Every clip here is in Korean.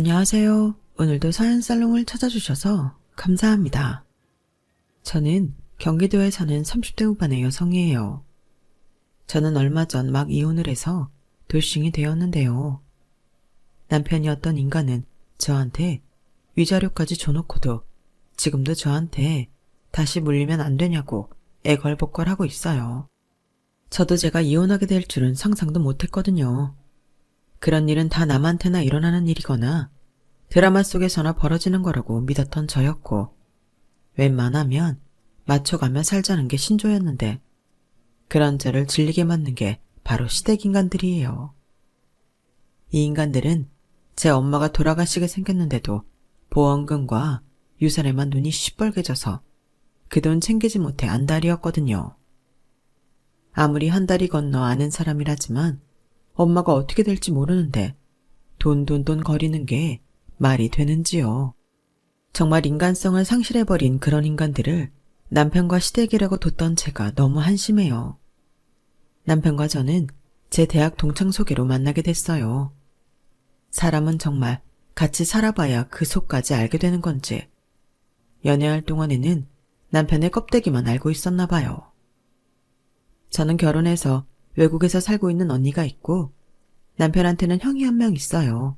안녕하세요. 오늘도 사연살롱을 찾아주셔서 감사합니다. 저는 경기도에 사는 30대 후반의 여성이에요. 저는 얼마 전 막 이혼을 해서 돌싱이 되었는데요. 남편이었던 인간은 저한테 위자료까지 줘놓고도 지금도 저한테 다시 물리면 안 되냐고 애걸복걸하고 있어요. 저도 제가 이혼하게 될 줄은 상상도 못했거든요. 그런 일은 다 남한테나 일어나는 일이거나 드라마 속에서나 벌어지는 거라고 믿었던 저였고 웬만하면 맞춰가며 살자는 게 신조였는데 그런 저를 질리게 만든 게 바로 시댁인간들이에요. 이 인간들은 제 엄마가 돌아가시게 생겼는데도 보험금과 유산에만 눈이 시뻘개져서 그 돈 챙기지 못해 안달이었거든요. 아무리 한 달이 건너 아는 사람이라지만 엄마가 어떻게 될지 모르는데 돈 거리는 게 말이 되는지요. 정말 인간성을 상실해버린 그런 인간들을 남편과 시댁이라고 뒀던 제가 너무 한심해요. 남편과 저는 제 대학 동창 소개로 만나게 됐어요. 사람은 정말 같이 살아봐야 그 속까지 알게 되는 건지 연애할 동안에는 남편의 껍데기만 알고 있었나 봐요. 저는 결혼해서 외국에서 살고 있는 언니가 있고 남편한테는 형이 한 명 있어요.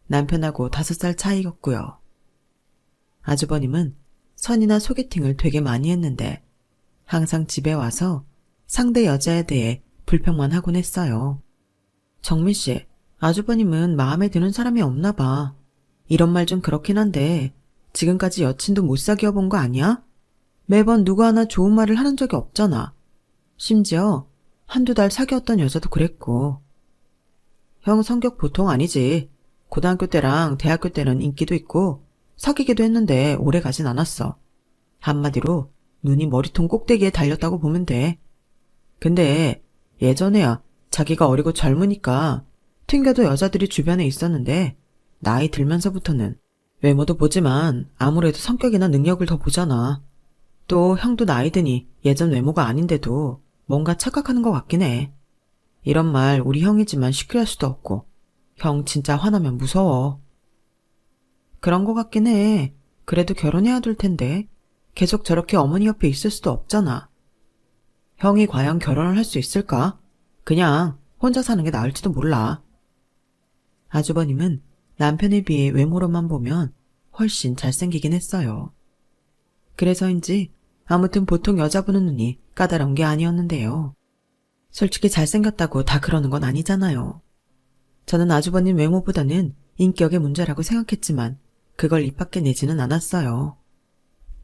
남편하고 5살 차이였고요. 아주버님은 선이나 소개팅을 되게 많이 했는데 항상 집에 와서 상대 여자에 대해 불평만 하곤 했어요. 정민 씨, 아주버님은 마음에 드는 사람이 없나 봐. 이런 말 좀 그렇긴 한데 지금까지 여친도 못 사귀어 본 거 아니야? 매번 누구 하나 좋은 말을 하는 적이 없잖아. 심지어 한두 달 사귀었던 여자도 그랬고. 형 성격 보통 아니지. 고등학교 때랑 대학교 때는 인기도 있고 사귀기도 했는데 오래 가진 않았어. 한마디로 눈이 머리통 꼭대기에 달렸다고 보면 돼. 근데 예전에야 자기가 어리고 젊으니까 튕겨도 여자들이 주변에 있었는데 나이 들면서부터는 외모도 보지만 아무래도 성격이나 능력을 더 보잖아. 또 형도 나이 드니 예전 외모가 아닌데도 뭔가 착각하는 것 같긴 해. 이런 말 우리 형이지만 쉽게 할 수도 없고 형 진짜 화나면 무서워. 그런 것 같긴 해. 그래도 결혼해야 될 텐데 계속 저렇게 어머니 옆에 있을 수도 없잖아. 형이 과연 결혼을 할 수 있을까? 그냥 혼자 사는 게 나을지도 몰라. 아주버님은 남편에 비해 외모로만 보면 훨씬 잘생기긴 했어요. 그래서인지 아무튼 보통 여자 보는 눈이 까다로운 게 아니었는데요. 솔직히 잘생겼다고 다 그러는 건 아니잖아요. 저는 아주버님 외모보다는 인격의 문제라고 생각했지만 그걸 입 밖에 내지는 않았어요.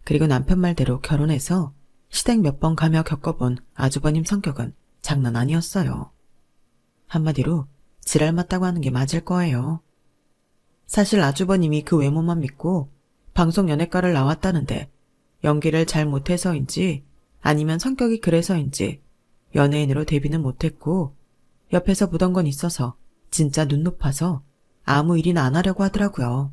그리고 남편 말대로 결혼해서 시댁 몇 번 가며 겪어본 아주버님 성격은 장난 아니었어요. 한마디로 지랄 맞다고 하는 게 맞을 거예요. 사실 아주버님이 그 외모만 믿고 방송 연예과를 나왔다는데 연기를 잘 못해서인지 아니면 성격이 그래서인지 연예인으로 데뷔는 못했고 옆에서 보던 건 있어서 진짜 눈 높아서 아무 일이나 안 하려고 하더라고요.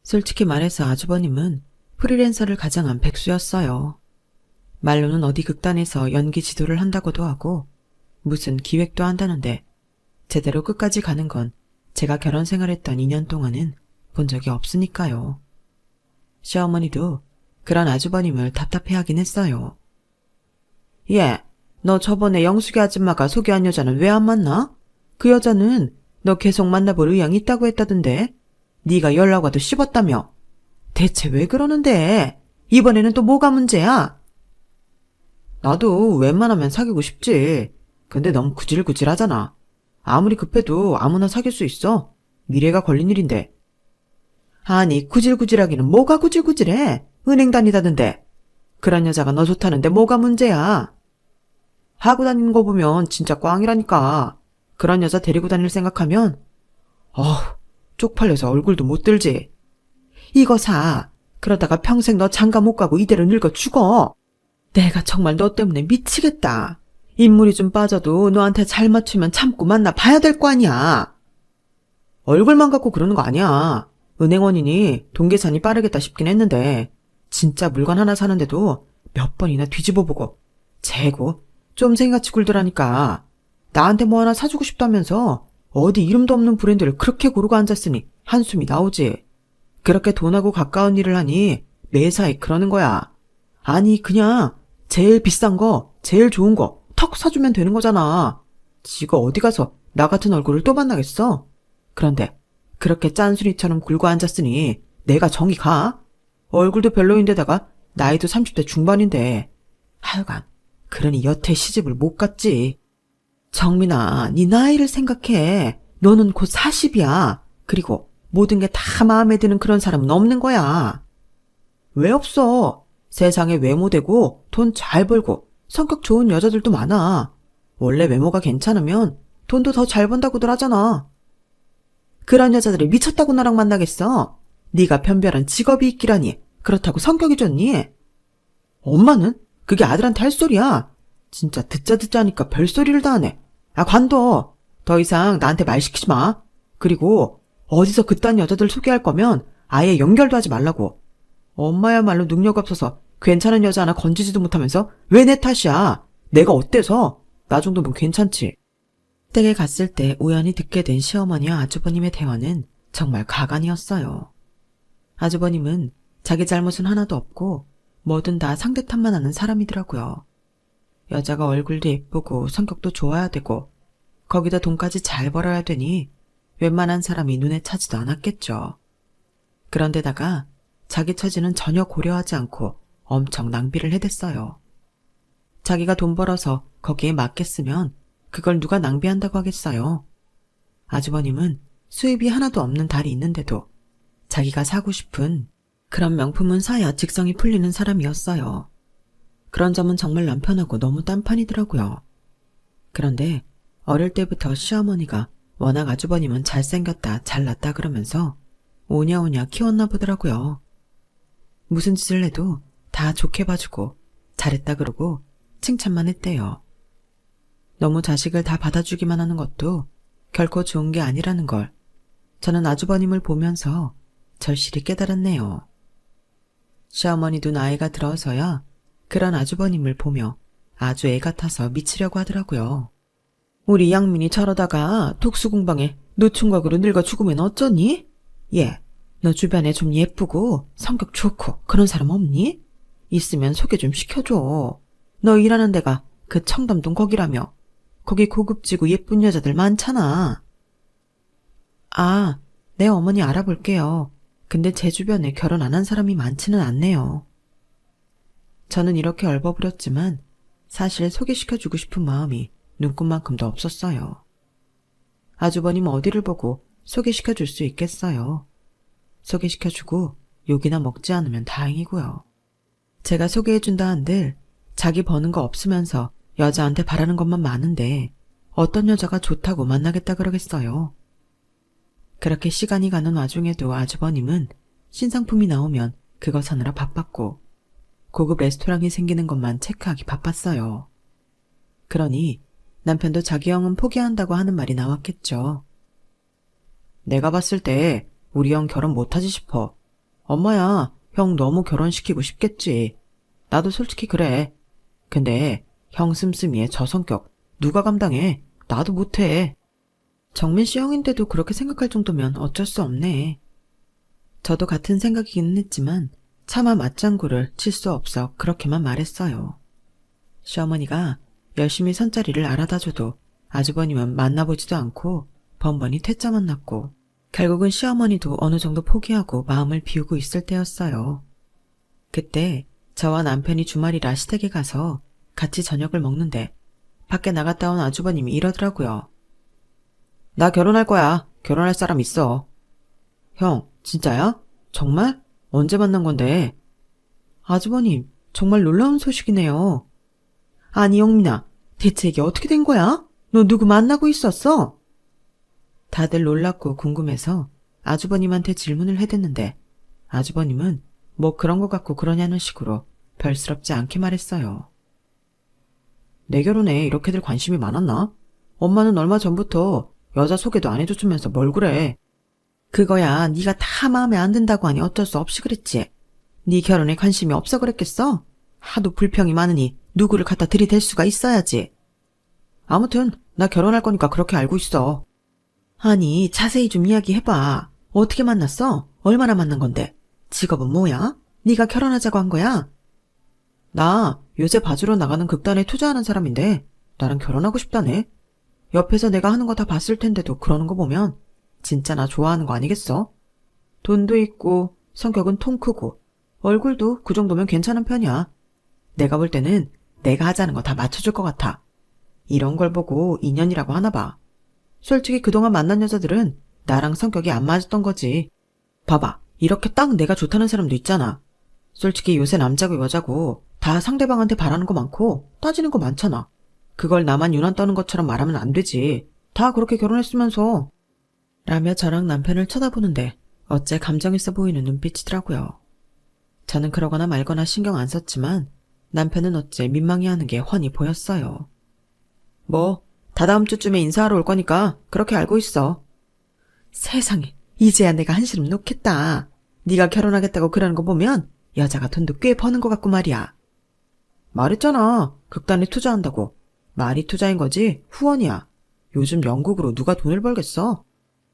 솔직히 말해서 아주버님은 프리랜서를 가장한 백수였어요. 말로는 어디 극단에서 연기 지도를 한다고도 하고 무슨 기획도 한다는데 제대로 끝까지 가는 건 제가 결혼 생활했던 2년 동안은 본 적이 없으니까요. 시어머니도 그런 아주버님을 답답해하긴 했어요. 얘, 너 저번에 영숙이 아줌마가 소개한 여자는 왜 안 만나? 그 여자는 너 계속 만나볼 의향이 있다고 했다던데. 네가 연락 와도 씹었다며. 대체 왜 그러는데? 이번에는 또 뭐가 문제야? 나도 웬만하면 사귀고 싶지. 근데 너무 구질구질하잖아. 아무리 급해도 아무나 사귈 수 있어. 미래가 걸린 일인데. 아니 구질구질하기는 뭐가 구질구질해. 은행 다니다던데. 그런 여자가 너 좋다는데 뭐가 문제야. 하고 다니는 거 보면 진짜 꽝이라니까. 그런 여자 데리고 다닐 생각하면 쪽팔려서 얼굴도 못 들지. 이거 사. 그러다가 평생 너 장가 못 가고 이대로 늙어 죽어. 내가 정말 너 때문에 미치겠다. 인물이 좀 빠져도 너한테 잘 맞추면 참고 만나 봐야 될 거 아니야. 얼굴만 갖고 그러는 거 아니야. 은행원이니 돈 계산이 빠르겠다 싶긴 했는데 진짜 물건 하나 사는데도 몇 번이나 뒤집어 보고 재고 좀 생각이 굴더라니까. 나한테 뭐 하나 사주고 싶다면서 어디 이름도 없는 브랜드를 그렇게 고르고 앉았으니 한숨이 나오지. 그렇게 돈하고 가까운 일을 하니 매사에 그러는 거야. 아니 그냥 제일 비싼 거, 제일 좋은 거 턱 사주면 되는 거잖아. 지가 어디 가서 나 같은 얼굴을 또 만나겠어? 그런데 그렇게 짠수리처럼 굴고 앉았으니 내가 정이 가? 얼굴도 별로인데다가 나이도 30대 중반인데. 하여간 그러니 여태 시집을 못 갔지. 정민아, 네 나이를 생각해. 너는 곧 40이야. 그리고 모든 게 다 마음에 드는 그런 사람은 없는 거야. 왜 없어? 세상에 외모되고 돈 잘 벌고 성격 좋은 여자들도 많아. 원래 외모가 괜찮으면 돈도 더 잘 번다고들 하잖아. 그런 여자들이 미쳤다고 나랑 만나겠어? 네가 변별한 직업이 있기라니. 그렇다고 성격이 좋니? 엄마는 그게 아들한테 할 소리야. 진짜 듣자 하니까 별소리를 다 하네. 아, 관둬. 더 이상 나한테 말 시키지 마. 그리고 어디서 그딴 여자들 소개할 거면 아예 연결도 하지 말라고. 엄마야말로 능력 없어서 괜찮은 여자 하나 건지지도 못하면서 왜 내 탓이야? 내가 어때서? 나 정도면 괜찮지. 댁에 갔을 때 우연히 듣게 된 시어머니와 아주버님의 대화는 정말 가관이었어요. 아주버님은 자기 잘못은 하나도 없고 뭐든 다 상대 탓만 하는 사람이더라고요. 여자가 얼굴도 예쁘고 성격도 좋아야 되고 거기다 돈까지 잘 벌어야 되니 웬만한 사람이 눈에 차지도 않았겠죠. 그런데다가 자기 처지는 전혀 고려하지 않고 엄청 낭비를 해댔어요. 자기가 돈 벌어서 거기에 맞게 쓰면 그걸 누가 낭비한다고 하겠어요. 아주버님은 수입이 하나도 없는 달이 있는데도 자기가 사고 싶은 그런 명품은 사야 직성이 풀리는 사람이었어요. 그런 점은 정말 남편하고 너무 딴판이더라고요. 그런데 어릴 때부터 시어머니가 워낙 아주버님은 잘생겼다 잘났다 그러면서 오냐오냐 키웠나 보더라고요. 무슨 짓을 해도 다 좋게 봐주고 잘했다 그러고 칭찬만 했대요. 너무 자식을 다 받아주기만 하는 것도 결코 좋은 게 아니라는 걸 저는 아주버님을 보면서 절실히 깨달았네요. 시어머니도 나이가 들어서야 그런 아주버님을 보며 아주 애 같아서 미치려고 하더라고요. 우리 양민이 저러다가 독수공방에 노충각으로 늙어 죽으면 어쩌니? 얘, 너 주변에 좀 예쁘고 성격 좋고 그런 사람 없니? 있으면 소개 좀 시켜줘. 너 일하는 데가 그 청담동 거기라며. 거기 고급지고 예쁜 여자들 많잖아. 아, 내 어머니 알아볼게요. 근데 제 주변에 결혼 안 한 사람이 많지는 않네요. 저는 이렇게 얼버무렸지만 사실 소개시켜주고 싶은 마음이 눈꽃만큼도 없었어요. 아주버님 어디를 보고 소개시켜줄 수 있겠어요. 소개시켜주고 욕이나 먹지 않으면 다행이고요. 제가 소개해준다 한들 자기 버는 거 없으면서 여자한테 바라는 것만 많은데 어떤 여자가 좋다고 만나겠다 그러겠어요. 그렇게 시간이 가는 와중에도 아주버님은 신상품이 나오면 그거 사느라 바빴고 고급 레스토랑이 생기는 것만 체크하기 바빴어요. 그러니 남편도 자기 형은 포기한다고 하는 말이 나왔겠죠. 내가 봤을 때 우리 형 결혼 못하지 싶어. 엄마야, 형 너무 결혼시키고 싶겠지. 나도 솔직히 그래. 근데 형 씀씀이의 저 성격 누가 감당해? 나도 못해. 정민 씨 형인데도 그렇게 생각할 정도면 어쩔 수 없네. 저도 같은 생각이기는 했지만 차마 맞장구를 칠 수 없어 그렇게만 말했어요. 시어머니가 열심히 선자리를 알아다줘도 아주버님은 만나보지도 않고 번번이 퇴짜만 났고 결국은 시어머니도 어느 정도 포기하고 마음을 비우고 있을 때였어요. 그때 저와 남편이 주말이라 시댁에 가서 같이 저녁을 먹는데 밖에 나갔다 온 아주버님이 이러더라고요. 나 결혼할 거야. 결혼할 사람 있어. 형, 진짜야? 정말? 언제 만난 건데? 아주버님, 정말 놀라운 소식이네요. 아니, 영민아, 대체 이게 어떻게 된 거야? 너 누구 만나고 있었어? 다들 놀랍고 궁금해서 아주버님한테 질문을 해댔는데 아주버님은 뭐 그런 거 갖고 그러냐는 식으로 별스럽지 않게 말했어요. 내 결혼에 이렇게들 관심이 많았나? 엄마는 얼마 전부터 여자 소개도 안 해줬으면서 뭘 그래. 그거야 네가 다 마음에 안 든다고 하니 어쩔 수 없이 그랬지. 네 결혼에 관심이 없어 그랬겠어? 하도 불평이 많으니 누구를 갖다 들이댈 수가 있어야지. 아무튼 나 결혼할 거니까 그렇게 알고 있어. 아니 자세히 좀 이야기해봐. 어떻게 만났어? 얼마나 만난 건데? 직업은 뭐야? 네가 결혼하자고 한 거야? 나 요새 봐주러 나가는 극단에 투자하는 사람인데 나랑 결혼하고 싶다네. 옆에서 내가 하는 거 다 봤을 텐데도 그러는 거 보면 진짜 나 좋아하는 거 아니겠어? 돈도 있고 성격은 통 크고 얼굴도 그 정도면 괜찮은 편이야. 내가 볼 때는 내가 하자는 거 다 맞춰줄 것 같아. 이런 걸 보고 인연이라고 하나 봐. 솔직히 그동안 만난 여자들은 나랑 성격이 안 맞았던 거지. 봐봐. 이렇게 딱 내가 좋다는 사람도 있잖아. 솔직히 요새 남자고 여자고 다 상대방한테 바라는 거 많고 따지는 거 많잖아. 그걸 나만 유난 떠는 것처럼 말하면 안 되지. 다 그렇게 결혼했으면서. 라며 저랑 남편을 쳐다보는데 어째 감정 있어 보이는 눈빛이더라고요. 저는 그러거나 말거나 신경 안 썼지만 남편은 어째 민망해하는 게 훤히 보였어요. 뭐 다다음 주쯤에 인사하러 올 거니까 그렇게 알고 있어. 세상에, 이제야 내가 한시름 놓겠다. 네가 결혼하겠다고 그러는 거 보면 여자가 돈도 꽤 버는 것 같고 말이야. 말했잖아. 극단에 투자한다고. 말이 투자인 거지 후원이야. 요즘 영국으로 누가 돈을 벌겠어.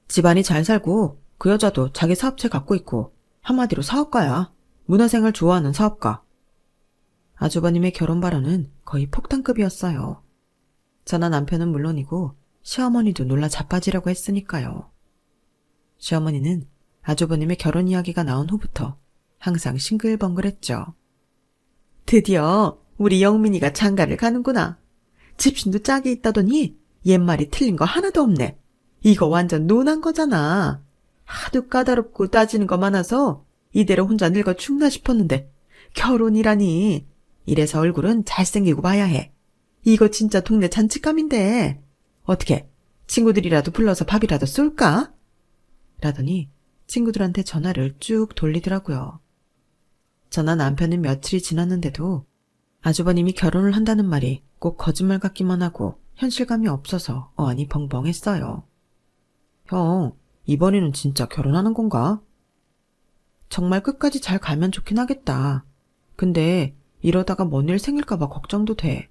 집안이 잘 살고 그 여자도 자기 사업체 갖고 있고 한마디로 사업가야. 문화생활 좋아하는 사업가. 아주버님의 결혼 발언은 거의 폭탄급이었어요. 저나 남편은 물론이고 시어머니도 놀라 자빠지려고 했으니까요. 시어머니는 아주버님의 결혼 이야기가 나온 후부터 항상 싱글벙글했죠. 드디어 우리 영민이가 장가를 가는구나. 집신도 짝이 있다더니 옛말이 틀린 거 하나도 없네. 이거 완전 논한 거잖아. 하도 까다롭고 따지는 거 많아서 이대로 혼자 늙어 죽나 싶었는데 결혼이라니. 이래서 얼굴은 잘생기고 봐야 해. 이거 진짜 동네 잔치감인데 어떻게 친구들이라도 불러서 밥이라도 쏠까? 라더니 친구들한테 전화를 쭉 돌리더라고요. 저나 남편은 며칠이 지났는데도 아주버님이 결혼을 한다는 말이 꼭 거짓말 같기만 하고 현실감이 없어서 어안이 벙벙했어요. 형, 이번에는 진짜 결혼하는 건가? 정말 끝까지 잘 가면 좋긴 하겠다. 근데 이러다가 뭔 일 생길까봐 걱정도 돼.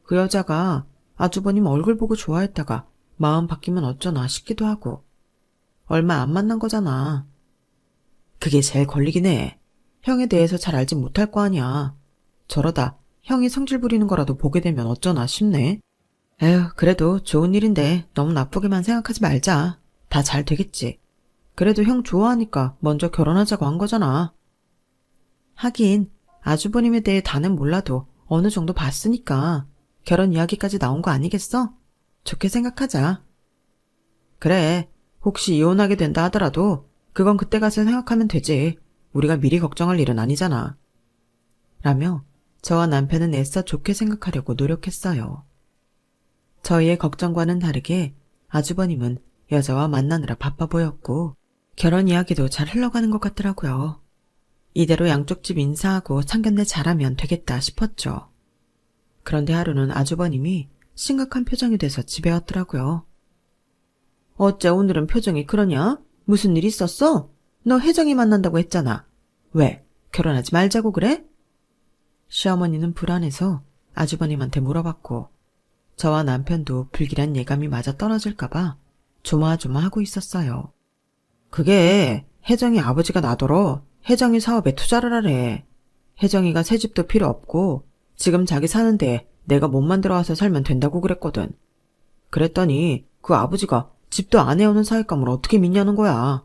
그 여자가 아주버님 얼굴 보고 좋아했다가 마음 바뀌면 어쩌나 싶기도 하고. 얼마 안 만난 거잖아. 그게 제일 걸리긴 해. 형에 대해서 잘 알지 못할 거 아니야. 저러다 형이 성질 부리는 거라도 보게 되면 어쩌나 싶네. 에휴, 그래도 좋은 일인데 너무 나쁘게만 생각하지 말자. 다 잘 되겠지. 그래도 형 좋아하니까 먼저 결혼하자고 한 거잖아. 하긴 아주버님에 대해 다는 몰라도 어느 정도 봤으니까 결혼 이야기까지 나온 거 아니겠어? 좋게 생각하자. 그래, 혹시 이혼하게 된다 하더라도 그건 그때 가서 생각하면 되지. 우리가 미리 걱정할 일은 아니잖아. 라며 저와 남편은 애써 좋게 생각하려고 노력했어요. 저희의 걱정과는 다르게 아주버님은 여자와 만나느라 바빠 보였고 결혼 이야기도 잘 흘러가는 것 같더라고요. 이대로 양쪽 집 인사하고 상견례 잘하면 되겠다 싶었죠. 그런데 하루는 아주버님이 심각한 표정이 돼서 집에 왔더라고요. 어째 오늘은 표정이 그러냐? 무슨 일 있었어? 너 혜정이 만난다고 했잖아. 왜? 결혼하지 말자고 그래? 시어머니는 불안해서 아주버님한테 물어봤고 저와 남편도 불길한 예감이 맞아 떨어질까봐 조마조마하고 있었어요. 그게 혜정이 아버지가 나더러 혜정이 사업에 투자를 하래. 혜정이가 새 집도 필요 없고 지금 자기 사는데 내가 못 만들어 와서 살면 된다고 그랬거든. 그랬더니 그 아버지가 집도 안 해오는 사윗감을 어떻게 믿냐는 거야.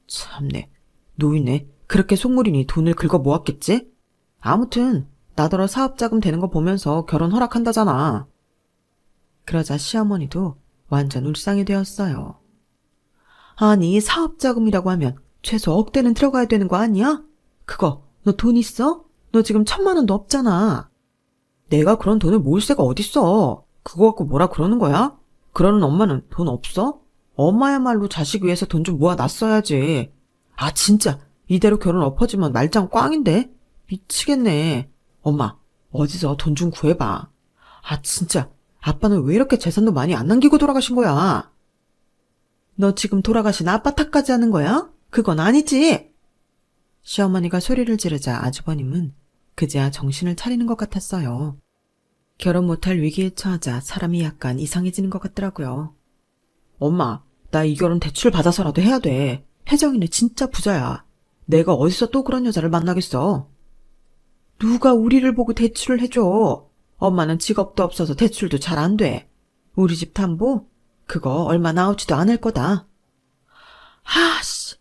참네, 노인네 그렇게 속물이니 돈을 긁어 모았겠지? 아무튼 나더러 사업자금 되는 거 보면서 결혼 허락한다잖아. 그러자 시어머니도 완전 울상이 되었어요. 아니, 사업자금이라고 하면 최소 억대는 들어가야 되는 거 아니야? 그거 너 돈 있어? 너 지금 1,000만 원도 없잖아. 내가 그런 돈을 모을 새가 어딨어. 그거 갖고 뭐라 그러는 거야? 그러는 엄마는 돈 없어? 엄마야말로 자식 위해서 돈 좀 모아놨어야지. 아 진짜 이대로 결혼 엎어지면 말짱 꽝인데? 미치겠네. 엄마 어디서 돈 좀 구해봐. 아 진짜 아빠는 왜 이렇게 재산도 많이 안 남기고 돌아가신 거야? 너 지금 돌아가신 아빠 탓까지 하는 거야? 그건 아니지. 시어머니가 소리를 지르자 아주버님은 그제야 정신을 차리는 것 같았어요. 결혼 못할 위기에 처하자 사람이 약간 이상해지는 것 같더라고요. 엄마, 나 이 결혼 대출 받아서라도 해야 돼. 혜정이는 진짜 부자야. 내가 어디서 또 그런 여자를 만나겠어. 누가 우리를 보고 대출을 해줘. 엄마는 직업도 없어서 대출도 잘 안 돼. 우리 집 담보? 그거 얼마 나오지도 않을 거다. 하씨,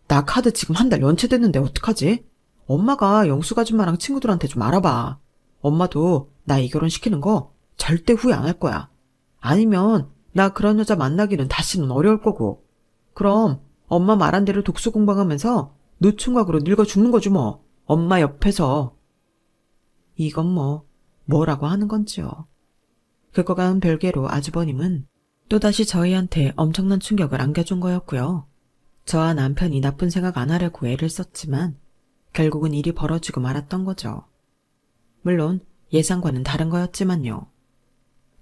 나 카드 지금 한 달 연체됐는데 어떡하지? 엄마가 영숙 아줌마랑 친구들한테 좀 알아봐. 엄마도 나 이 결혼 시키는 거 절대 후회 안 할 거야. 아니면 나 그런 여자 만나기는 다시는 어려울 거고. 그럼 엄마 말한 대로 독서 공부하면서 노총각으로 늙어 죽는 거지 뭐. 엄마 옆에서. 이건 뭐라고 하는 건지요. 그거와는 별개로 아주버님은 또다시 저희한테 엄청난 충격을 안겨준 거였고요. 저와 남편이 나쁜 생각 안 하려고 애를 썼지만 결국은 일이 벌어지고 말았던 거죠. 물론 예상과는 다른 거였지만요.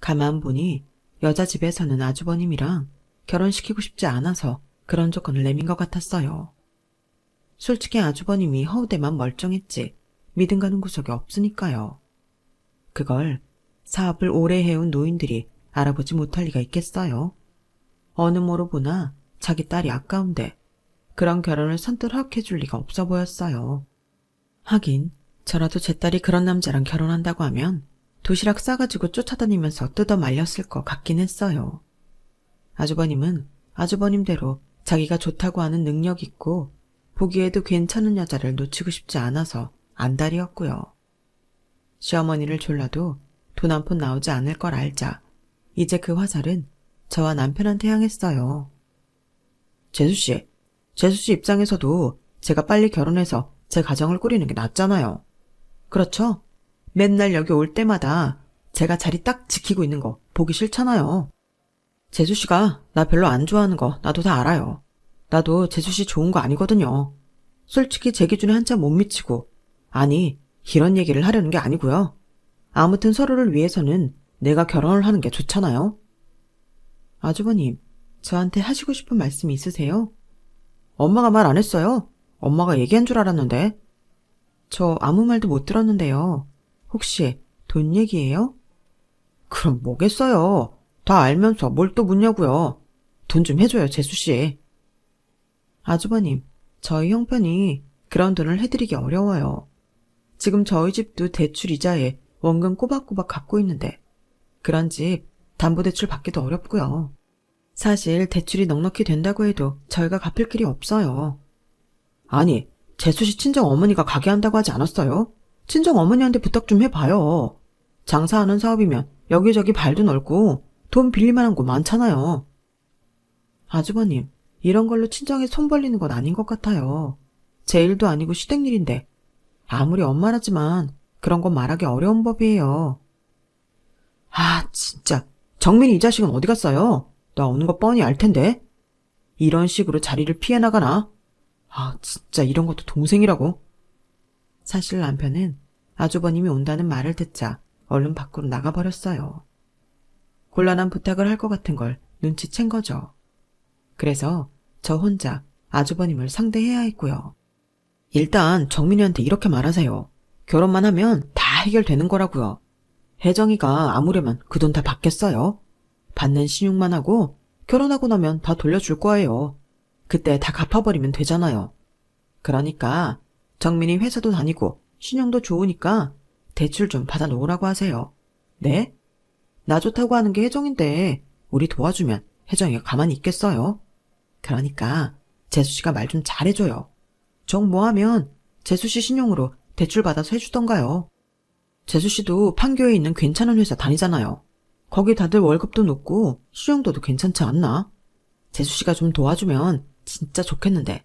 가만 보니 여자 집에서는 아주버님이랑 결혼시키고 싶지 않아서 그런 조건을 내민 것 같았어요. 솔직히 아주버님이 허우대만 멀쩡했지 믿음 가는 구석이 없으니까요. 그걸 사업을 오래 해온 노인들이 알아보지 못할 리가 있겠어요. 어느 모로 보나 자기 딸이 아까운데 그런 결혼을 선뜻 허락해줄 리가 없어 보였어요. 하긴 저라도 제 딸이 그런 남자랑 결혼한다고 하면 도시락 싸가지고 쫓아다니면서 뜯어 말렸을 것 같긴 했어요. 아주버님은 아주버님대로 자기가 좋다고 하는 능력 있고 보기에도 괜찮은 여자를 놓치고 싶지 않아서 안달이었고요. 시어머니를 졸라도 돈 한 푼 나오지 않을 걸 알자 이제 그 화살은 저와 남편한테 향했어요. 재수씨 입장에서도 제가 빨리 결혼해서 제 가정을 꾸리는 게 낫잖아요. 그렇죠? 맨날 여기 올 때마다 제가 자리 딱 지키고 있는 거 보기 싫잖아요. 재수씨가 나 별로 안 좋아하는 거 나도 다 알아요. 나도 재수씨 좋은 거 아니거든요. 솔직히 제 기준에 한참 못 미치고 아니 이런 얘기를 하려는 게 아니고요. 아무튼 서로를 위해서는 내가 결혼을 하는 게 좋잖아요. 아주버님, 저한테 하시고 싶은 말씀이 있으세요? 엄마가 말 안 했어요. 엄마가 얘기한 줄 알았는데. 저 아무 말도 못 들었는데요. 혹시 돈 얘기예요? 그럼 뭐겠어요. 다 알면서 뭘 또 묻냐고요. 돈 좀 해줘요, 재수씨. 아주버님, 저희 형편이 그런 돈을 해드리기 어려워요. 지금 저희 집도 대출 이자에 원금 꼬박꼬박 갚고 있는데 그런 집 담보대출 받기도 어렵고요. 사실 대출이 넉넉히 된다고 해도 저희가 갚을 길이 없어요. 아니, 재수씨 친정 어머니가 가게 한다고 하지 않았어요? 친정 어머니한테 부탁 좀 해봐요. 장사하는 사업이면 여기저기 발도 넓고 돈 빌릴 만한 곳 많잖아요. 아주버님, 이런 걸로 친정에 손 벌리는 건 아닌 것 같아요. 제 일도 아니고 시댁 일인데 아무리 엄마라지만 그런 건 말하기 어려운 법이에요. 아, 진짜. 정민이 이 자식은 어디 갔어요? 나 오는 거 뻔히 알 텐데. 이런 식으로 자리를 피해 나가나? 아, 진짜 이런 것도 동생이라고. 사실 남편은 아주버님이 온다는 말을 듣자 얼른 밖으로 나가버렸어요. 곤란한 부탁을 할 것 같은 걸 눈치챈 거죠. 그래서 저 혼자 아주버님을 상대해야 했고요. 일단 정민이한테 이렇게 말하세요. 결혼만 하면 다 해결되는 거라고요. 혜정이가 아무려면 그 돈 다 받겠어요. 받는 신용만 하고 결혼하고 나면 다 돌려줄 거예요. 그때 다 갚아버리면 되잖아요. 그러니까 정민이 회사도 다니고 신용도 좋으니까 대출 좀 받아놓으라고 하세요. 네? 나 좋다고 하는 게 혜정인데 우리 도와주면 혜정이가 가만히 있겠어요? 그러니까 재수씨가 말 좀 잘해줘요. 정 뭐하면 재수씨 신용으로 대출 받아서 해주던가요. 재수씨도 판교에 있는 괜찮은 회사 다니잖아요. 거기 다들 월급도 높고 수용도도 괜찮지 않나? 재수씨가 좀 도와주면 진짜 좋겠는데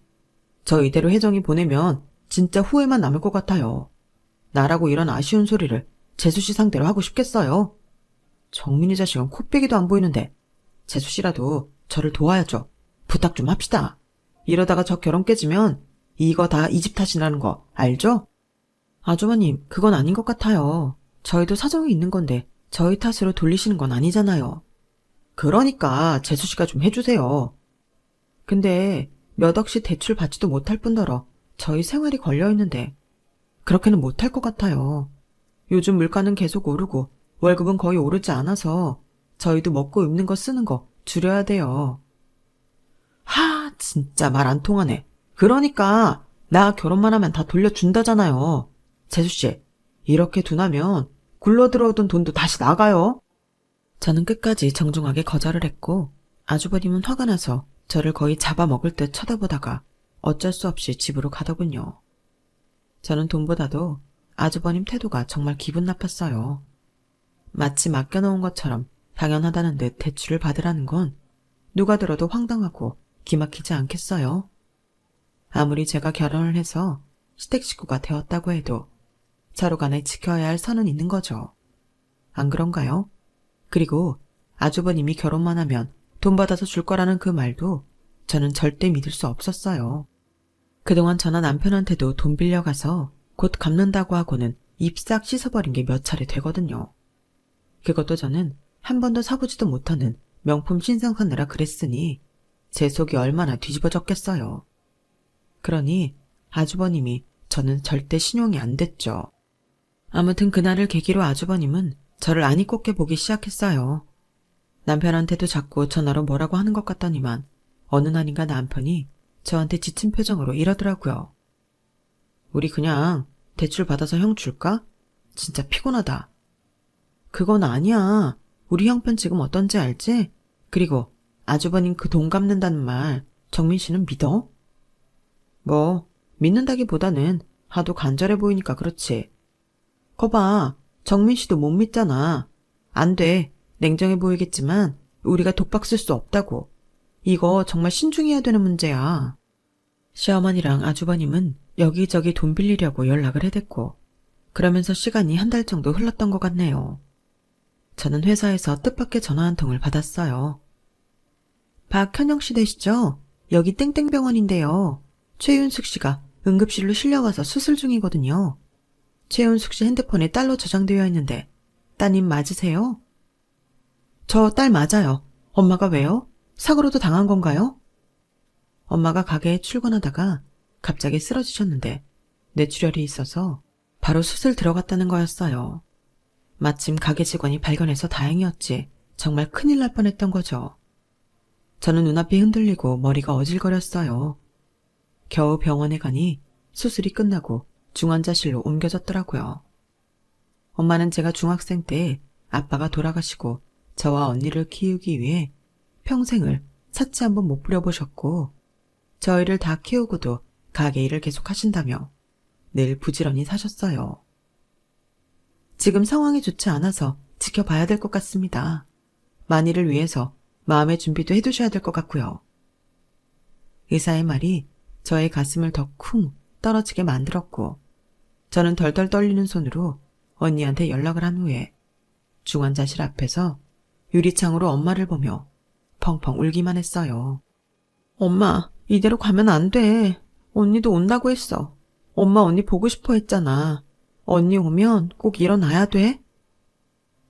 저 이대로 혜정이 보내면 진짜 후회만 남을 것 같아요. 나라고 이런 아쉬운 소리를 재수씨 상대로 하고 싶겠어요? 정민이 자식은 코빼기도 안 보이는데 재수씨라도 저를 도와야죠. 부탁 좀 합시다. 이러다가 저 결혼 깨지면 이거 다 이 집 탓이라는 거 알죠? 아주머님, 그건 아닌 것 같아요. 저희도 사정이 있는 건데 저희 탓으로 돌리시는 건 아니잖아요. 그러니까 재수씨가 좀 해주세요. 근데 몇 억씩 대출 받지도 못할 뿐더러 저희 생활이 걸려있는데 그렇게는 못할 것 같아요. 요즘 물가는 계속 오르고 월급은 거의 오르지 않아서 저희도 먹고 입는 거 쓰는 거 줄여야 돼요. 진짜 말 안 통하네. 그러니까 나 결혼만 하면 다 돌려준다잖아요. 재수씨, 이렇게 둔하면 굴러들어오던 돈도 다시 나가요. 저는 끝까지 정중하게 거절을 했고 아주버님은 화가 나서 저를 거의 잡아먹을 듯 쳐다보다가 어쩔 수 없이 집으로 가더군요. 저는 돈보다도 아주버님 태도가 정말 기분 나빴어요. 마치 맡겨놓은 것처럼 당연하다는 듯 대출을 받으라는 건 누가 들어도 황당하고 기막히지 않겠어요? 아무리 제가 결혼을 해서 시댁 식구가 되었다고 해도 서로 간에 지켜야 할 선은 있는 거죠. 안 그런가요? 그리고 아주버님이 결혼만 하면 돈 받아서 줄 거라는 그 말도 저는 절대 믿을 수 없었어요. 그동안 저나 남편한테도 돈 빌려가서 곧 갚는다고 하고는 입 싹 씻어버린 게 몇 차례 되거든요. 그것도 저는 한 번도 사보지도 못하는 명품 신상 사느라 그랬으니 제 속이 얼마나 뒤집어졌겠어요. 그러니 아주버님이 저는 절대 신용이 안 됐죠. 아무튼 그날을 계기로 아주버님은 저를 안이 꼽게 보기 시작했어요. 남편한테도 자꾸 전화로 뭐라고 하는 것 같더니만 어느 날인가 남편이 저한테 지친 표정으로 이러더라고요. 우리 그냥 대출 받아서 형 줄까? 진짜 피곤하다. 그건 아니야. 우리 형편 지금 어떤지 알지? 그리고 아주버님 그 돈 갚는다는 말 정민 씨는 믿어? 뭐 믿는다기보다는 하도 간절해 보이니까 그렇지. 거봐, 정민 씨도 못 믿잖아. 안 돼. 냉정해 보이겠지만 우리가 독박 쓸 수 없다고. 이거 정말 신중해야 되는 문제야. 시어머니랑 아주버님은 여기저기 돈 빌리려고 연락을 해댔고 그러면서 시간이 한 달 정도 흘렀던 것 같네요. 저는 회사에서 뜻밖의 전화 한 통을 받았어요. 박현영 씨 되시죠? 여기 땡땡병원인데요. 최윤숙 씨가 응급실로 실려와서 수술 중이거든요. 최윤숙 씨 핸드폰에 딸로 저장되어 있는데 따님 맞으세요? 저 딸 맞아요. 엄마가 왜요? 사고로도 당한 건가요? 엄마가 가게에 출근하다가 갑자기 쓰러지셨는데 뇌출혈이 있어서 바로 수술 들어갔다는 거였어요. 마침 가게 직원이 발견해서 다행이었지 정말 큰일 날 뻔했던 거죠. 저는 눈앞이 흔들리고 머리가 어질거렸어요. 겨우 병원에 가니 수술이 끝나고 중환자실로 옮겨졌더라고요. 엄마는 제가 중학생 때 아빠가 돌아가시고 저와 언니를 키우기 위해 평생을 사치 한번 못 부려보셨고 저희를 다 키우고도 가게 일을 계속 하신다며 늘 부지런히 사셨어요. 지금 상황이 좋지 않아서 지켜봐야 될 것 같습니다. 만일을 위해서 마음의 준비도 해두셔야 될 것 같고요. 의사의 말이 저의 가슴을 더 쿵 떨어지게 만들었고 저는 덜덜 떨리는 손으로 언니한테 연락을 한 후에 중환자실 앞에서 유리창으로 엄마를 보며 펑펑 울기만 했어요. 엄마, 이대로 가면 안 돼. 언니도 온다고 했어. 엄마 언니 보고 싶어 했잖아. 언니 오면 꼭 일어나야 돼.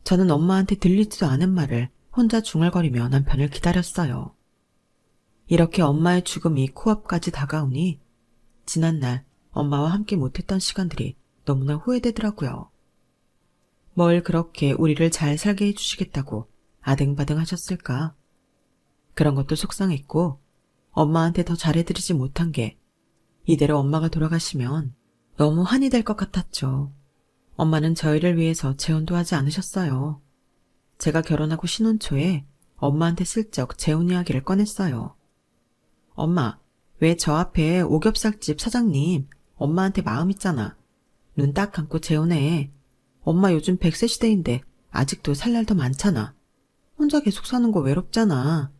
저는 엄마한테 들리지도 않은 말을 혼자 중얼거리며 남편을 기다렸어요. 이렇게 엄마의 죽음이 코앞까지 다가오니 지난날 엄마와 함께 못했던 시간들이 너무나 후회되더라고요. 뭘 그렇게 우리를 잘 살게 해주시겠다고 아등바등 하셨을까? 그런 것도 속상했고 엄마한테 더 잘해드리지 못한 게 이대로 엄마가 돌아가시면 너무 한이 될 것 같았죠. 엄마는 저희를 위해서 재혼도 하지 않으셨어요. 제가 결혼하고 신혼 초에 엄마한테 슬쩍 재혼 이야기를 꺼냈어요. 엄마, 왜 저 앞에 오겹살집 사장님 엄마한테 마음 있잖아. 눈 딱 감고 재혼해. 엄마 요즘 100세 시대인데 아직도 살 날 더 많잖아. 혼자 계속 사는 거 외롭잖아.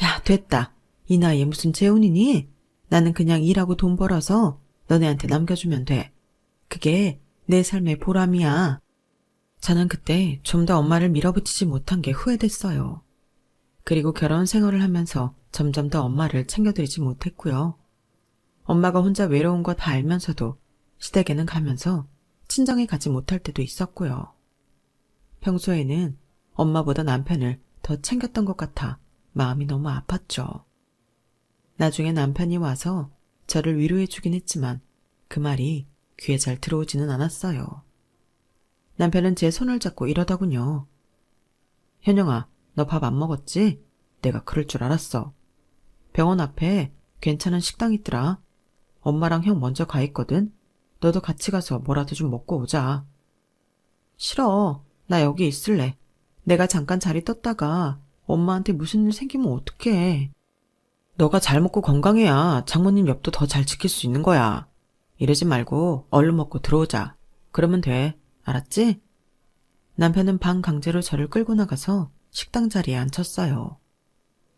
야, 됐다. 이 나이에 무슨 재혼이니? 나는 그냥 일하고 돈 벌어서 너네한테 남겨주면 돼. 그게 내 삶의 보람이야. 저는 그때 좀 더 엄마를 밀어붙이지 못한 게 후회됐어요. 그리고 결혼 생활을 하면서 점점 더 엄마를 챙겨드리지 못했고요. 엄마가 혼자 외로운 거 다 알면서도 시댁에는 가면서 친정에 가지 못할 때도 있었고요. 평소에는 엄마보다 남편을 더 챙겼던 것 같아 마음이 너무 아팠죠. 나중에 남편이 와서 저를 위로해주긴 했지만 그 말이 귀에 잘 들어오지는 않았어요. 남편은 제 손을 잡고 이러더군요. 현영아, 너 밥 안 먹었지? 내가 그럴 줄 알았어. 병원 앞에 괜찮은 식당 있더라. 엄마랑 형 먼저 가 있거든. 너도 같이 가서 뭐라도 좀 먹고 오자. 싫어. 나 여기 있을래. 내가 잠깐 자리 떴다가 엄마한테 무슨 일 생기면 어떡해. 너가 잘 먹고 건강해야 장모님 옆도 더 잘 지킬 수 있는 거야. 이러지 말고 얼른 먹고 들어오자. 그러면 돼. 알았지? 남편은 방 강제로 저를 끌고 나가서 식당 자리에 앉혔어요.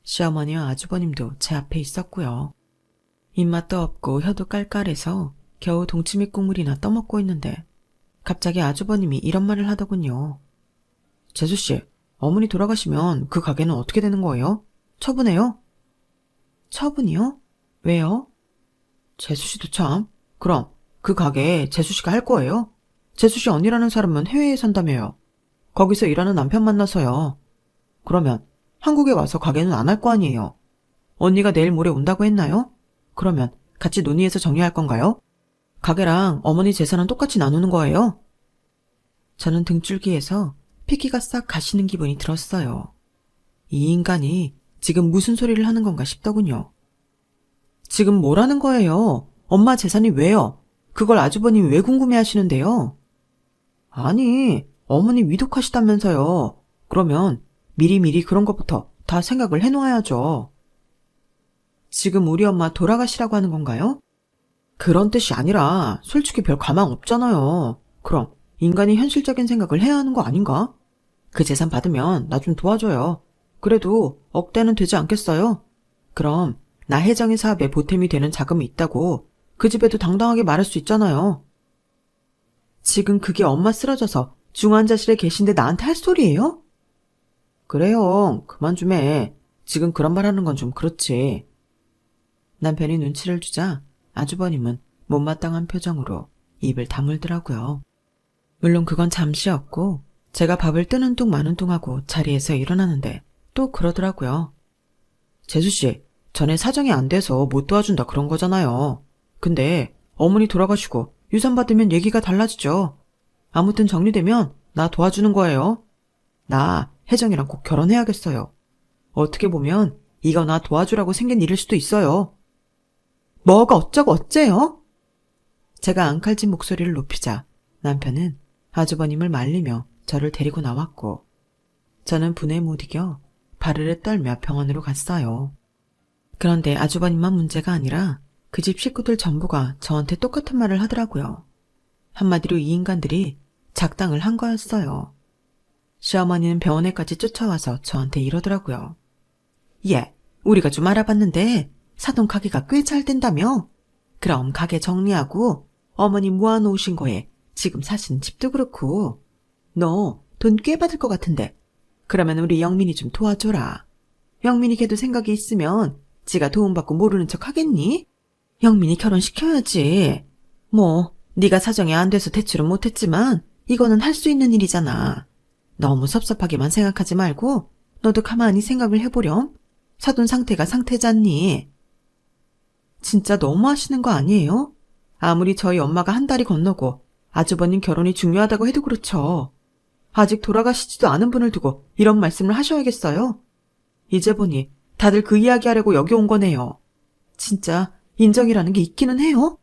시어머니와 아주버님도 제 앞에 있었고요. 입맛도 없고 혀도 깔깔해서 겨우 동치미 국물이나 떠먹고 있는데 갑자기 아주버님이 이런 말을 하더군요. 재수씨, 어머니 돌아가시면 그 가게는 어떻게 되는 거예요? 처분해요? 처분이요? 왜요? 재수씨도 참. 그럼 그 가게 재수씨가 할 거예요? 재수씨 언니라는 사람은 해외에 산다며요. 거기서 일하는 남편 만나서요. 그러면 한국에 와서 가게는 안 할 거 아니에요. 언니가 내일 모레 온다고 했나요? 그러면 같이 논의해서 정리할 건가요? 가게랑 어머니 재산은 똑같이 나누는 거예요? 저는 등줄기에서 피기가 싹 가시는 기분이 들었어요. 이 인간이 지금 무슨 소리를 하는 건가 싶더군요. 지금 뭐라는 거예요? 엄마 재산이 왜요? 그걸 아주버님이 왜 궁금해하시는데요? 아니, 어머니 위독하시다면서요. 그러면 미리미리 그런 것부터 다 생각을 해놓아야죠. 지금 우리 엄마 돌아가시라고 하는 건가요? 그런 뜻이 아니라 솔직히 별 가망 없잖아요. 그럼 인간이 현실적인 생각을 해야 하는 거 아닌가? 그 재산 받으면 나 좀 도와줘요. 그래도 억대는 되지 않겠어요? 그럼 나 혜정이 사업에 보탬이 되는 자금이 있다고 그 집에도 당당하게 말할 수 있잖아요. 지금 그게 엄마 쓰러져서 중환자실에 계신데 나한테 할 소리예요? 그래요. 그만 좀 해. 지금 그런 말 하는 건 좀 그렇지. 남편이 눈치를 주자 아주버님은 못마땅한 표정으로 입을 다물더라고요. 물론 그건 잠시였고 제가 밥을 뜨는 둥 마는 둥 하고 자리에서 일어나는데 또 그러더라고요. 재수씨, 전에 사정이 안 돼서 못 도와준다 그런 거잖아요. 근데 어머니 돌아가시고 유산 받으면 얘기가 달라지죠. 아무튼 정리되면 나 도와주는 거예요. 나 혜정이랑 꼭 결혼해야겠어요. 어떻게 보면 이거 나 도와주라고 생긴 일일 수도 있어요. 뭐가 어쩌고 어째요? 제가 앙칼진 목소리를 높이자 남편은 아주버님을 말리며 저를 데리고 나왔고 저는 분에 못 이겨 바르르 떨며 병원으로 갔어요. 그런데 아주버님만 문제가 아니라 그 집 식구들 전부가 저한테 똑같은 말을 하더라고요. 한마디로 이 인간들이 작당을 한 거였어요. 시어머니는 병원에까지 쫓아와서 저한테 이러더라고요. 예, 우리가 좀 알아봤는데 사돈 가게가 꽤 잘 된다며? 그럼 가게 정리하고 어머니 모아놓으신 거에 지금 사시는 집도 그렇고 너 돈 꽤 받을 것 같은데 그러면 우리 영민이 좀 도와줘라. 영민이 걔도 생각이 있으면 지가 도움받고 모르는 척 하겠니? 영민이 결혼시켜야지. 뭐 네가 사정이 안 돼서 대출은 못했지만 이거는 할 수 있는 일이잖아. 너무 섭섭하게만 생각하지 말고 너도 가만히 생각을 해보렴. 사돈 상태가 상태잖니. 진짜 너무 하시는 거 아니에요? 아무리 저희 엄마가 한 달이 건너고 아주버님 결혼이 중요하다고 해도 그렇죠. 아직 돌아가시지도 않은 분을 두고 이런 말씀을 하셔야겠어요? 이제 보니 다들 그 이야기 하려고 여기 온 거네요. 진짜 인정이라는 게 있기는 해요?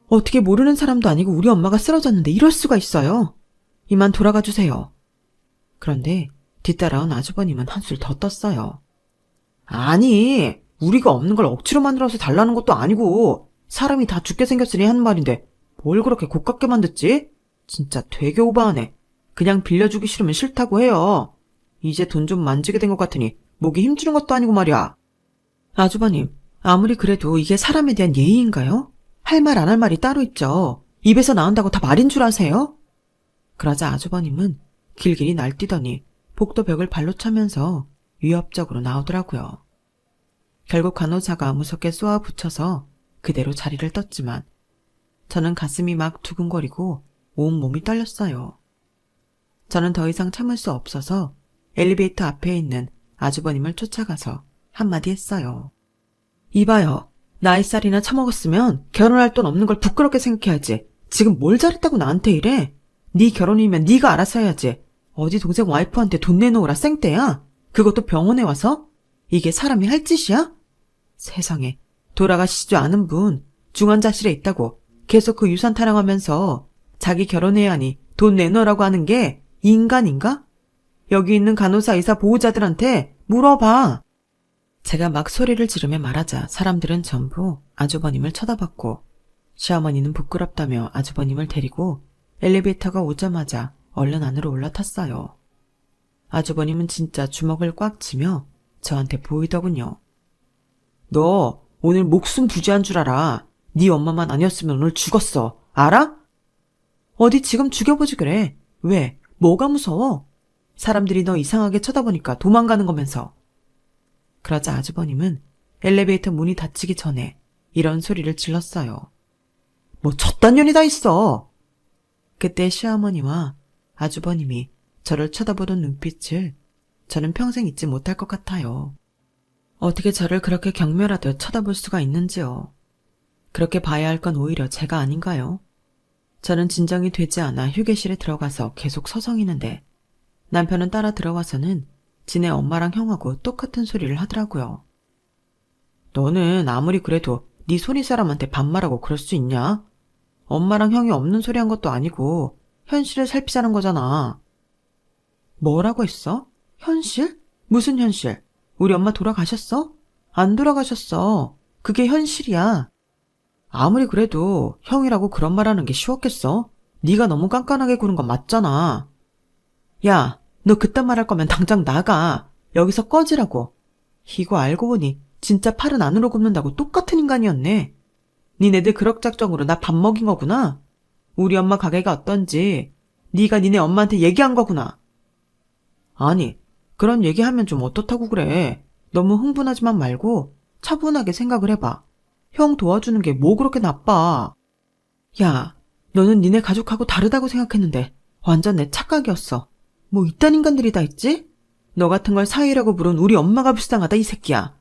어떻게 모르는 사람도 아니고 우리 엄마가 쓰러졌는데 이럴 수가 있어요. 이만 돌아가 주세요. 그런데 뒤따라온 아주버님은 한술 더 떴어요. 아니, 우리가 없는 걸 억지로 만들어서 달라는 것도 아니고 사람이 다 죽게 생겼으니 하는 말인데 뭘 그렇게 고깝게 만듣지? 진짜 되게 오바하네. 그냥 빌려주기 싫으면 싫다고 해요. 이제 돈 좀 만지게 된 것 같으니 목에 힘주는 것도 아니고 말이야. 아주버님, 아무리 그래도 이게 사람에 대한 예의인가요? 할 말 안 할 말이 따로 있죠. 입에서 나온다고 다 말인 줄 아세요? 그러자 아주버님은 길길이 날뛰더니 복도벽을 발로 차면서 위협적으로 나오더라고요. 결국 간호사가 무섭게 쏘아 붙여서 그대로 자리를 떴지만 저는 가슴이 막 두근거리고 온몸이 떨렸어요. 저는 더 이상 참을 수 없어서 엘리베이터 앞에 있는 아주버님을 쫓아가서 한마디 했어요. 이봐요. 나이살이나 처먹었으면 결혼할 돈 없는 걸 부끄럽게 생각해야지. 지금 뭘 잘했다고 나한테 이래? 네 결혼이면 네가 알아서 해야지. 어디 동생 와이프한테 돈 내놓으라 쌩떼야? 그것도 병원에 와서? 이게 사람이 할 짓이야? 세상에, 돌아가시지도 않은 분, 중환자실에 있다고 계속 그 유산 타령하면서 자기 결혼해야 하니 돈 내놓으라고 하는 게 인간인가? 여기 있는 간호사, 의사, 보호자들한테 물어봐. 제가 막 소리를 지르며 말하자 사람들은 전부 아주버님을 쳐다봤고, 시어머니는 부끄럽다며 아주버님을 데리고 엘리베이터가 오자마자 얼른 안으로 올라탔어요. 아주버님은 진짜 주먹을 꽉 쥐며 저한테 보이더군요. 너 오늘 목숨 부지한 줄 알아. 네 엄마만 아니었으면 오늘 죽었어. 알아? 어디 지금 죽여보지 그래. 왜? 뭐가 무서워? 사람들이 너 이상하게 쳐다보니까 도망가는 거면서. 그러자 아주버님은 엘리베이터 문이 닫히기 전에 이런 소리를 질렀어요. 뭐 저딴 년이 다 있어. 그때 시어머니와 아주버님이 저를 쳐다보던 눈빛을 저는 평생 잊지 못할 것 같아요. 어떻게 저를 그렇게 경멸하듯 쳐다볼 수가 있는지요. 그렇게 봐야 할 건 오히려 제가 아닌가요? 저는 진정이 되지 않아 휴게실에 들어가서 계속 서성이는데 남편은 따라 들어와서는 지네 엄마랑 형하고 똑같은 소리를 하더라고요. 너는 아무리 그래도 네 손이 사람한테 반말하고 그럴 수 있냐? 엄마랑 형이 없는 소리 한 것도 아니고 현실을 살피자는 거잖아. 뭐라고 했어? 현실? 무슨 현실? 우리 엄마 돌아가셨어? 안 돌아가셨어. 그게 현실이야. 아무리 그래도 형이라고 그런 말 하는 게 쉬웠겠어? 네가 너무 깐깐하게 구는 건 맞잖아. 야, 너 그딴 말 할 거면 당장 나가. 여기서 꺼지라고. 이거 알고 보니 진짜 팔은 안으로 굽는다고 똑같은 인간이었네. 니네들 그럭작정으로 나 밥 먹인 거구나. 우리 엄마 가게가 어떤지 네가 니네 엄마한테 얘기한 거구나. 아니, 그런 얘기하면 좀 어떻다고 그래. 너무 흥분하지만 말고 차분하게 생각을 해봐. 형 도와주는 게 뭐 그렇게 나빠. 야, 너는 니네 가족하고 다르다고 생각했는데 완전 내 착각이었어. 뭐 이딴 인간들이 다 있지? 너 같은 걸 사위라고 부른 우리 엄마가 불쌍하다 이 새끼야.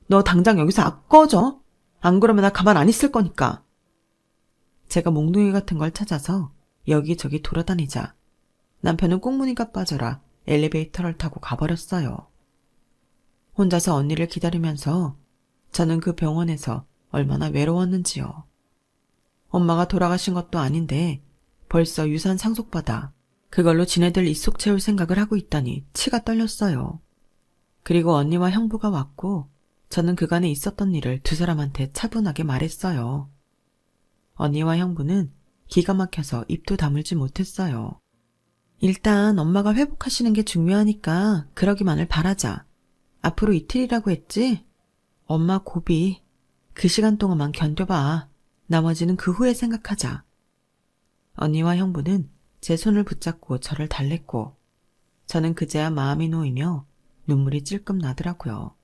너 당장 여기서 꺼져. 안 그러면 나 가만 안 있을 거니까. 제가 몽둥이 같은 걸 찾아서 여기저기 돌아다니자 남편은 꽁무니가 빠져라 엘리베이터를 타고 가버렸어요. 혼자서 언니를 기다리면서 저는 그 병원에서 얼마나 외로웠는지요. 엄마가 돌아가신 것도 아닌데 벌써 유산 상속받아 그걸로 지네들 입속 채울 생각을 하고 있다니 치가 떨렸어요. 그리고 언니와 형부가 왔고 저는 그간에 있었던 일을 두 사람한테 차분하게 말했어요. 언니와 형부는 기가 막혀서 입도 다물지 못했어요. 일단 엄마가 회복하시는 게 중요하니까 그러기만을 바라자. 앞으로 이틀이라고 했지? 엄마 고비. 그 시간 동안만 견뎌봐. 나머지는 그 후에 생각하자. 언니와 형부는 제 손을 붙잡고 저를 달랬고 저는 그제야 마음이 놓이며 눈물이 찔끔 나더라고요.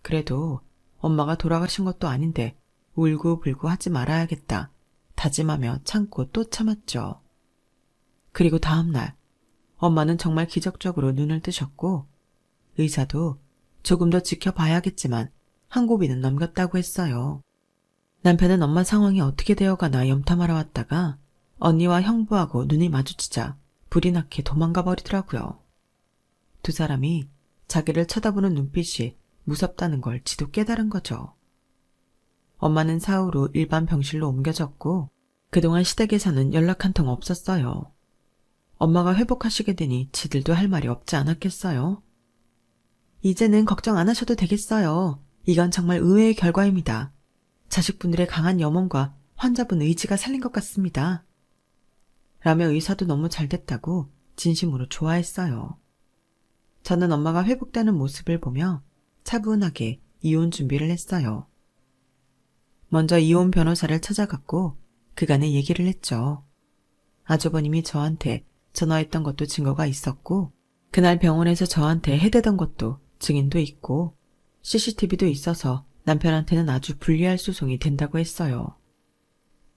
그래도 엄마가 돌아가신 것도 아닌데 울고불고 하지 말아야겠다 다짐하며 참고 또 참았죠. 그리고 다음날 엄마는 정말 기적적으로 눈을 뜨셨고 의사도 조금 더 지켜봐야겠지만 한 고비는 넘겼다고 했어요. 남편은 엄마 상황이 어떻게 되어가나 염탐하러 왔다가 언니와 형부하고 눈이 마주치자 불이 나게 도망가 버리더라고요. 두 사람이 자기를 쳐다보는 눈빛이 무섭다는 걸 지도 깨달은 거죠. 엄마는 사후로 일반 병실로 옮겨졌고 그동안 시댁에서는 연락 한 통 없었어요. 엄마가 회복하시게 되니 지들도 할 말이 없지 않았겠어요? 이제는 걱정 안 하셔도 되겠어요. 이건 정말 의외의 결과입니다. 자식분들의 강한 염원과 환자분 의지가 살린 것 같습니다. 라며 의사도 너무 잘 됐다고 진심으로 좋아했어요. 저는 엄마가 회복되는 모습을 보며 차분하게 이혼 준비를 했어요. 먼저 이혼 변호사를 찾아갔고 그간의 얘기를 했죠. 아주버님이 저한테 전화했던 것도 증거가 있었고 그날 병원에서 저한테 해대던 것도 증인도 있고 CCTV도 있어서 남편한테는 아주 불리할 소송이 된다고 했어요.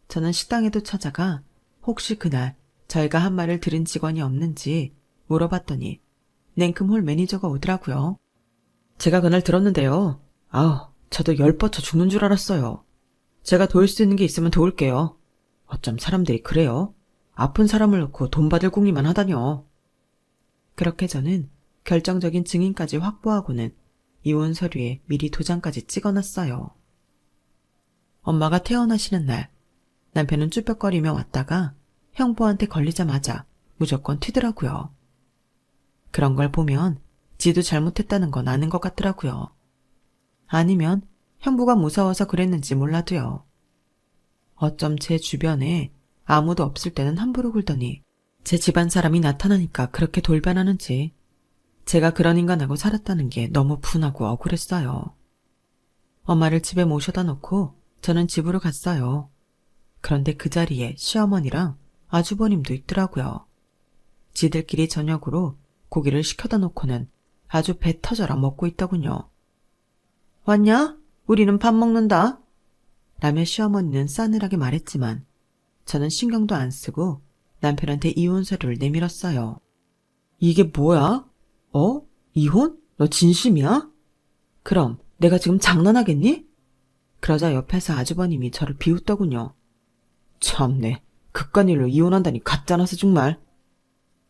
저는 식당에도 찾아가 혹시 그날 저희가 한 말을 들은 직원이 없는지 물어봤더니 냉큼 홀 매니저가 오더라고요. 제가 그날 들었는데요. 저도 열 뻗쳐 죽는 줄 알았어요. 제가 도울 수 있는 게 있으면 도울게요. 어쩜 사람들이 그래요? 아픈 사람을 놓고 돈 받을 궁리만 하다뇨. 그렇게 저는 결정적인 증인까지 확보하고는 이혼 서류에 미리 도장까지 찍어놨어요. 엄마가 퇴원하시는 날 남편은 쭈뼛거리며 왔다가 형부한테 걸리자마자 무조건 튀더라고요. 그런 걸 보면 지도 잘못했다는 건 아는 것 같더라고요. 아니면 형부가 무서워서 그랬는지 몰라도요. 어쩜 제 주변에 아무도 없을 때는 함부로 굴더니 제 집안 사람이 나타나니까 그렇게 돌변하는지 제가 그런 인간하고 살았다는 게 너무 분하고 억울했어요. 엄마를 집에 모셔다 놓고 저는 집으로 갔어요. 그런데 그 자리에 시어머니랑 아주버님도 있더라고요. 지들끼리 저녁으로 고기를 시켜다 놓고는 아주 배 터져라 먹고 있더군요. 왔냐? 우리는 밥 먹는다. 라며 시어머니는 싸늘하게 말했지만 저는 신경도 안 쓰고 남편한테 이혼 서류를 내밀었어요. 이게 뭐야? 이혼? 너 진심이야? 그럼 내가 지금 장난하겠니? 그러자 옆에서 아주버님이 저를 비웃더군요. 참네, 그깟일로 이혼한다니 가짜나서 정말.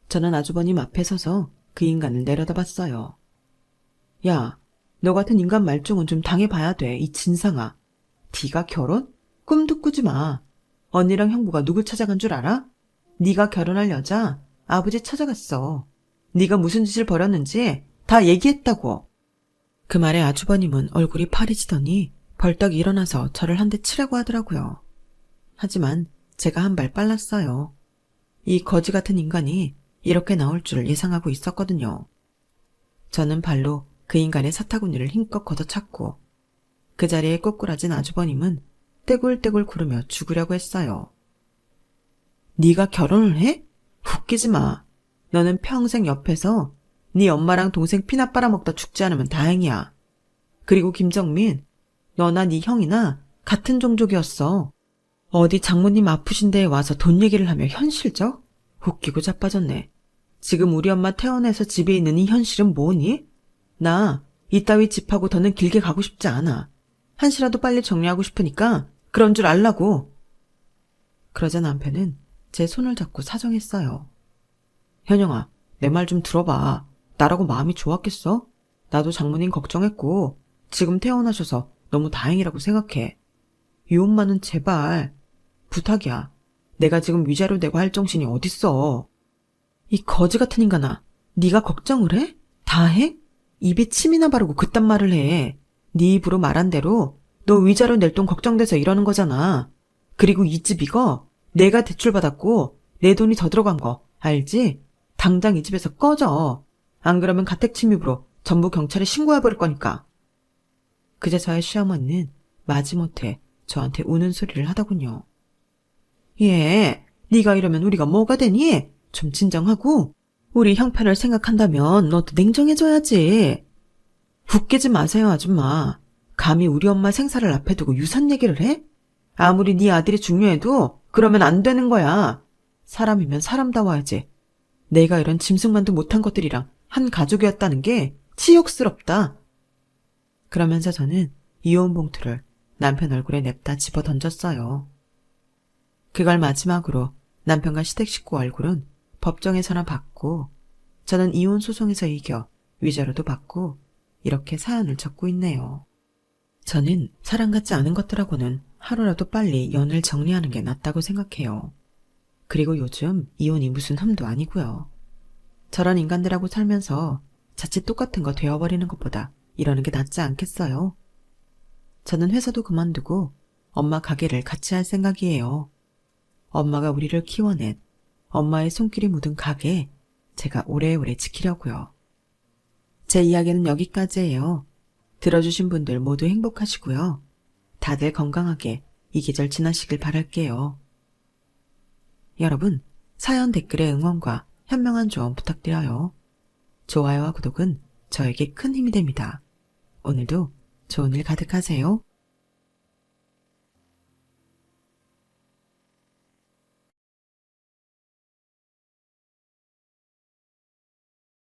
저는 아주버님 앞에 서서 그 인간을 내려다봤어요. 야, 너 같은 인간 말종은 좀 당해봐야 돼, 이 진상아. 네가 결혼? 꿈도 꾸지 마. 언니랑 형부가 누굴 찾아간 줄 알아? 네가 결혼할 여자 아버지 찾아갔어. 네가 무슨 짓을 벌였는지 다 얘기했다고. 그 말에 아주버님은 얼굴이 파리지더니 벌떡 일어나서 저를 한 대 치라고 하더라고요. 하지만 제가 한 발 빨랐어요. 이 거지 같은 인간이 이렇게 나올 줄 예상하고 있었거든요. 저는 발로 그 인간의 사타구니를 힘껏 걷어찼고 그 자리에 꼬꾸라진 아주버님은 떼굴떼굴 구르며 죽으려고 했어요. 네가 결혼을 해? 웃기지 마. 너는 평생 옆에서 네 엄마랑 동생 피나 빨아먹다 죽지 않으면 다행이야. 그리고 김정민, 너나 네 형이나 같은 종족이었어. 어디 장모님 아프신 데에 와서 돈 얘기를 하며 현실적? 웃기고 자빠졌네. 지금 우리 엄마 퇴원해서 집에 있는 이 현실은 뭐니? 나 이따위 집하고 더는 길게 가고 싶지 않아. 한시라도 빨리 정리하고 싶으니까 그런 줄 알라고. 그러자 남편은 제 손을 잡고 사정했어요. 현영아, 내 말 좀 들어봐. 나라고 마음이 좋았겠어? 나도 장모님 걱정했고 지금 퇴원하셔서 너무 다행이라고 생각해. 이 엄마는 제발 부탁이야. 내가 지금 위자료 내고 할 정신이 어딨어. 이 거지 같은 인간아, 네가 걱정을 해? 다 해? 입에 침이나 바르고 그딴 말을 해. 네 입으로 말한 대로 너 위자료 낼 돈 걱정돼서 이러는 거잖아. 그리고 이 집 이거 내가 대출받았고 내 돈이 더 들어간 거 알지? 당장 이 집에서 꺼져. 안 그러면 가택침입으로 전부 경찰에 신고해버릴 거니까. 그제 저의 시어머니는 마지못해 저한테 우는 소리를 하더군요. 예, 네가 이러면 우리가 뭐가 되니? 좀 진정하고 우리 형편을 생각한다면 너도 냉정해져야지. 웃기지 마세요, 아줌마. 감히 우리 엄마 생사를 앞에 두고 유산 얘기를 해? 아무리 네 아들이 중요해도 그러면 안 되는 거야. 사람이면 사람다워야지. 내가 이런 짐승만도 못한 것들이랑 한 가족이었다는 게 치욕스럽다. 그러면서 저는 이혼 봉투를 남편 얼굴에 냅다 집어 던졌어요. 그걸 마지막으로 남편과 시댁 식구 얼굴은 법정에서나 받고 저는 이혼 소송에서 이겨 위자료도 받고 이렇게 사연을 적고 있네요. 저는 사람 같지 않은 것들하고는 하루라도 빨리 연을 정리하는 게 낫다고 생각해요. 그리고 요즘 이혼이 무슨 흠도 아니고요. 저런 인간들하고 살면서 자칫 똑같은 거 되어버리는 것보다 이러는 게 낫지 않겠어요? 저는 회사도 그만두고 엄마 가게를 같이 할 생각이에요. 엄마가 우리를 키워낸 엄마의 손길이 묻은 가게 제가 오래오래 지키려고요. 제 이야기는 여기까지예요. 들어주신 분들 모두 행복하시고요. 다들 건강하게 이 계절 지나시길 바랄게요. 여러분, 사연 댓글에 응원과 현명한 조언 부탁드려요. 좋아요와 구독은 저에게 큰 힘이 됩니다. 오늘도 좋은 일 가득하세요.